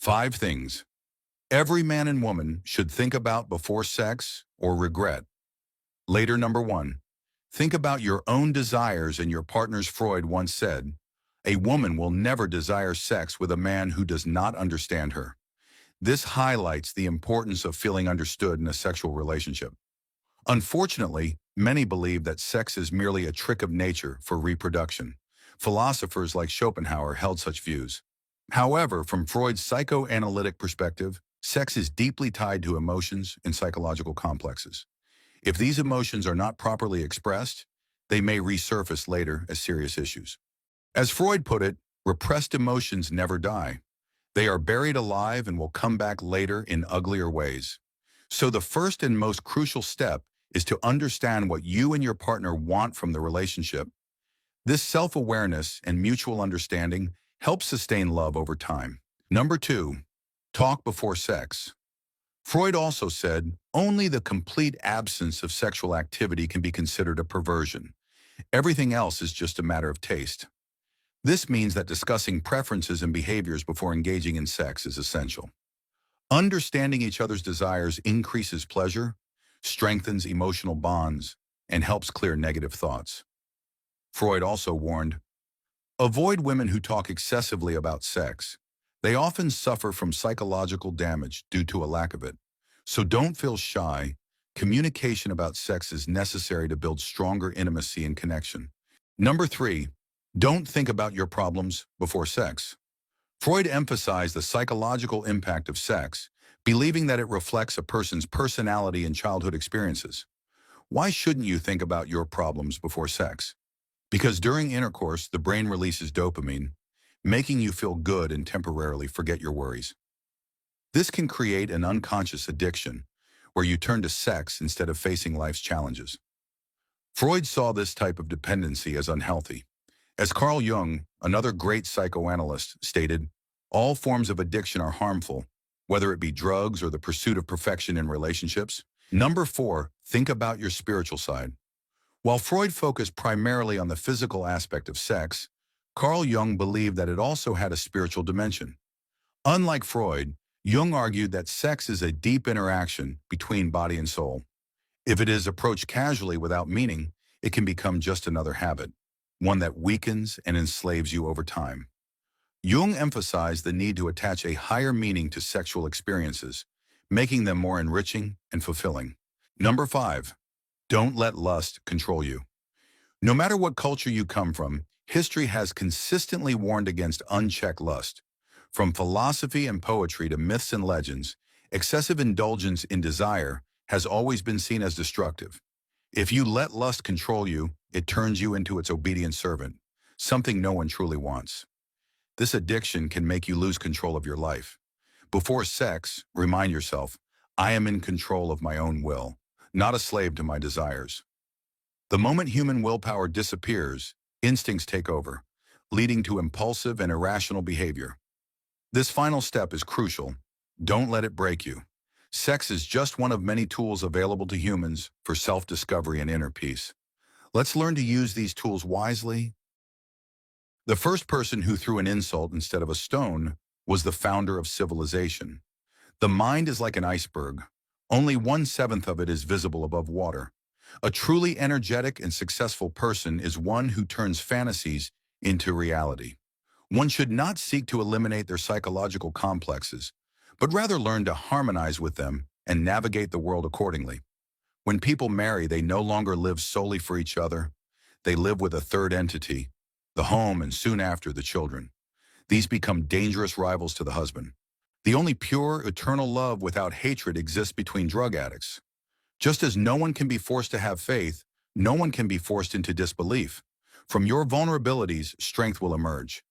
5 things every man and woman should think about before sex or regret. Later, number 1. Think about your own desires and your partner's. Freud once said, "A woman will never desire sex with a man who does not understand her." This highlights the importance of feeling understood in a sexual relationship. Unfortunately, many believe that sex is merely a trick of nature for reproduction. Philosophers like Schopenhauer held such views. However, from Freud's psychoanalytic perspective, sex is deeply tied to emotions and psychological complexes. If these emotions are not properly expressed, they may resurface later as serious issues. As Freud put it, repressed emotions never die. They are buried alive and will come back later in uglier ways. So the first and most crucial step is to understand what you and your partner want from the relationship. This self-awareness and mutual understanding helps sustain love over time. Number 2, talk before sex. Freud also said, only the complete absence of sexual activity can be considered a perversion. Everything else is just a matter of taste. This means that discussing preferences and behaviors before engaging in sex is essential. Understanding each other's desires increases pleasure, strengthens emotional bonds, and helps clear negative thoughts. Freud also warned, avoid women who talk excessively about sex. They often suffer from psychological damage due to a lack of it. So don't feel shy. Communication about sex is necessary to build stronger intimacy and connection. Number 3, don't think about your problems before sex. Freud emphasized the psychological impact of sex, believing that it reflects a person's personality and childhood experiences. Why shouldn't you think about your problems before sex? Because during intercourse, the brain releases dopamine, making you feel good and temporarily forget your worries. This can create an unconscious addiction, where you turn to sex instead of facing life's challenges. Freud saw this type of dependency as unhealthy. As Carl Jung, another great psychoanalyst, stated, all forms of addiction are harmful, whether it be drugs or the pursuit of perfection in relationships. Number 4, think about your spiritual side. While Freud focused primarily on the physical aspect of sex, Carl Jung believed that it also had a spiritual dimension. Unlike Freud, Jung argued that sex is a deep interaction between body and soul. If it is approached casually without meaning, it can become just another habit, one that weakens and enslaves you over time. Jung emphasized the need to attach a higher meaning to sexual experiences, making them more enriching and fulfilling. Number 5, don't let lust control you. No matter what culture you come from, history has consistently warned against unchecked lust. From philosophy and poetry to myths and legends, excessive indulgence in desire has always been seen as destructive. If you let lust control you, it turns you into its obedient servant, something no one truly wants. This addiction can make you lose control of your life. Before sex, remind yourself, I am in control of my own will, not a slave to my desires. The moment human willpower disappears, instincts take over, leading to impulsive and irrational behavior. This final step is crucial. Don't let it break you. Sex is just one of many tools available to humans for self-discovery and inner peace. Let's learn to use these tools wisely. The first person who threw an insult instead of a stone was the founder of civilization. The mind is like an iceberg. Only 1/7 of it is visible above water. A truly energetic and successful person is one who turns fantasies into reality. One should not seek to eliminate their psychological complexes, but rather learn to harmonize with them and navigate the world accordingly. When people marry, they no longer live solely for each other. They live with a third entity, the home, and soon after, the children. These become dangerous rivals to the husband. The only pure, eternal love without hatred exists between drug addicts. Just as no one can be forced to have faith, no one can be forced into disbelief. From your vulnerabilities, strength will emerge.